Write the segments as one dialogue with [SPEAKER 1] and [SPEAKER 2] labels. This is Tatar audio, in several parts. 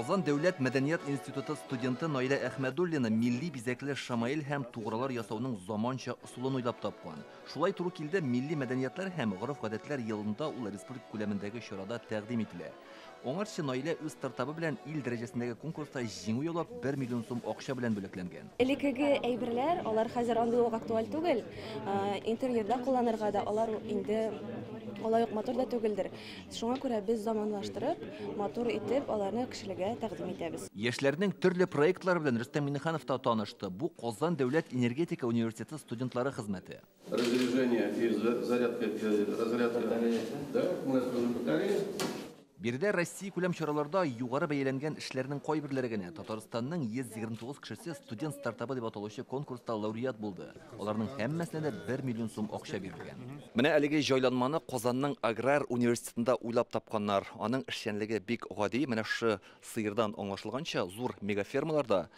[SPEAKER 1] Казан дәүләт мәдәният институты студенты Наилә Әхмәдуллина милли бизәкле шамаил һәм тугралар ясауның заманча ысулын уйлап тапкан. Шулай туры килде милли мәдәниятләр һәм гореф-гадәтләр елында ул республика күләмендәге чарада тәкъдим ителә. Оңарчы Наилә үз стартабы белән ил дәрәҗәсендәге конкурста җиңү яулап 1 миллион сум акча белән бүләкләнгән.
[SPEAKER 2] Элекеге әйберләр, алар хәзер андый ук актуаль түгел. Интерьерда кулланырга да алар инде алай ук матур да түгелдер. Шуңа күрә без заманлаштырып, матур итеп, аларны кешеләргә тәкъдим итәбез.
[SPEAKER 1] Яшьләрнең төрле проектлары белән Рөстәм Миңнеханов та танышты. Бу Казан дәүләт энергетика университеты студентлары хезмәте.
[SPEAKER 3] Разряжение и зарядка, да, у нас тоже батарея.
[SPEAKER 1] Биредә Россия күләм чараларда югары бәяләнгән эшләрнең кайберләре генә Татарстанның 129 кешесе студент стартабы дип аталучы конкурста лауреат булды. Аларның һәммәсенә дә 1 миллион сум акча бирелгән. Менә әлеге җайланманы Казанның аграр университетында уйлап тапканнар. Аның эшчәнлеге бик гади. Менә шу сыердан аңлашылганча, зур мегафермаларда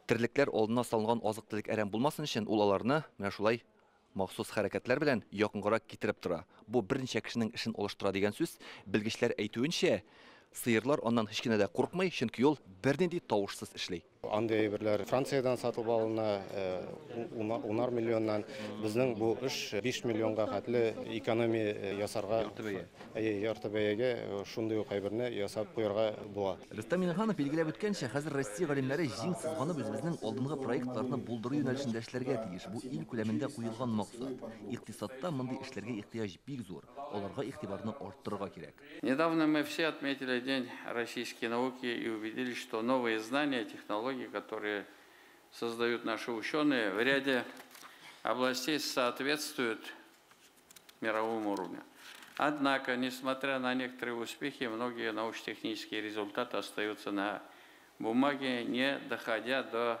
[SPEAKER 1] терлекләр алдына салынган азык-төлек әрәм булмасын өчен ул аларны менә шулай махсус хәрәкәтләр белән якынгарак китереп тора. Бу берничә кешенең эшен алыштыра дигән сүз. Белгечләр әйтүенчә, сыерлар аннан һич кенә дә курыкмый, чөнки ул бернинди тавышсыз эшли.
[SPEAKER 4] Андый әйберләр Франциядән сатып алына, 10 миллионнан, безнең бу эш 5 миллионга хәтле экономия ясарга, ярты бәягә шундый ук әйберне ясап куярга була.
[SPEAKER 1] Рөстәм Миңнеханов билгеләп үткәнчә, хәзер Россия галимнәре җиң сызганып үзебезнең алдынгы проектларны булдыру юнәлешендә эшләргә тиеш. Бу ил күләмендә куелган максат. Икътисадта мондый эшләргә ихтыяҗ бик зур. Аларга игътибарны арттырырга кирәк.
[SPEAKER 5] Недавно мы все отметили День российской науки и убедились, что новые знания, технологии, которые создают наши ученые, в ряде областей соответствуют мировому уровню. Однако, несмотря на некоторые успехи, многие научно-технические результаты остаются на бумаге, не доходя до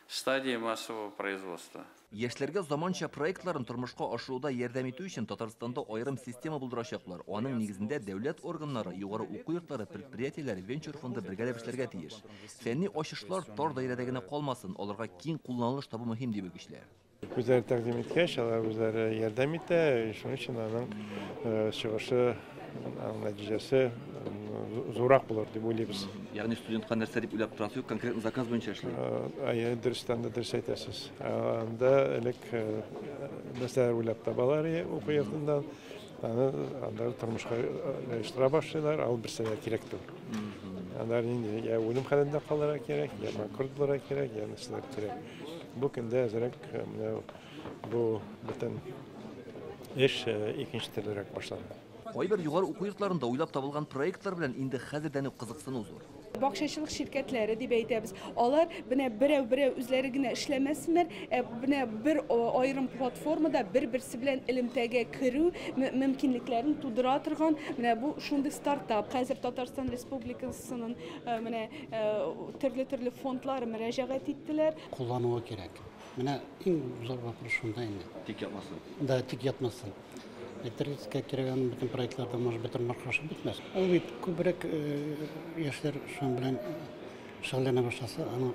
[SPEAKER 5] стадии массового производства.
[SPEAKER 1] Яшьләргә заманча проектларын тормышка ашыруда ярдәм итү өчен Татарстанда аерым система булдырачаклар. Аның нигезендә дәүләт органнары, югары уку йортлары, предприятиеләр, венчур фонды бергәләп эшләргә тиеш. Фәнни ачышлар тар даирәдә генә калмасын, аларга киң кулланылыш табу мөһим дип белгечләр.
[SPEAKER 6] Үзләре тәкъдим иткәч, алар үзләре ярдәм итә, шуның өчен аның чыгышы, нәтиҗәсе зурак булыр дип уйлыйбыз.
[SPEAKER 1] Ягъни студентка нәрсә дип уйлап торасыз, конкрет заказ буенча эшли.
[SPEAKER 6] Дөрестән дә дөрес әйтәсез. Анда элек нәрсәләр уйлап табалар уку йортында, анда тормышка оештыра башлыйлар, ал берсенә кирәк түгел. Анда инде я үлем хәлендә калырга кирәк, я банкрот булырга кирәк, я нәрсәләр кирәк. Бу көндә әзрәк бу бөтен эш икенче төрлерәк башланды.
[SPEAKER 1] Кайбер югары уку йортларында уйлап табылган проектлар белән инде хәзердән үк кызыксыну зур.
[SPEAKER 7] Бакчачылык şirketләре дип әйтәбез. Алар менә берәү үзләре генә эшләмәсеннәр, менә бер аерым платформада бер-берсе белән элемтәгә керү мөмкинлекләрен тудыра торган, менә бу шундый стартап. Хәзер Татарстан Республикасының менә төрле фондлары мөрәҗәгать иттеләр.
[SPEAKER 8] Куллануы кирәк. Менә иң зур вопрос шунда инде.
[SPEAKER 1] Тик ятмасын.
[SPEAKER 8] Да, тик ятмасын. Электрическая кирәгән бөтен проектларда может бөтен маршрут битмәс. Ул бит күбрәк яшьләр шуның белән шөгыльләнә башласа, аның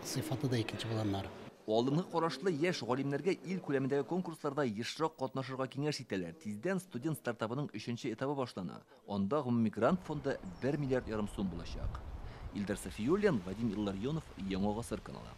[SPEAKER 8] сыйфаты да икенче булганнар.
[SPEAKER 1] Алдынгы карашлы яшь галимнәргә ил күләмендәге конкурсларда ешрак катнашырга киңәш итәләр. Тиздән студент стартабының 3нче этабы башлана. Анда гомуми грант фонды 1,5 миллиард сум булачак. Илдар Сафиуллин, Вадим Илларионов, Яңа Гасыр каналы.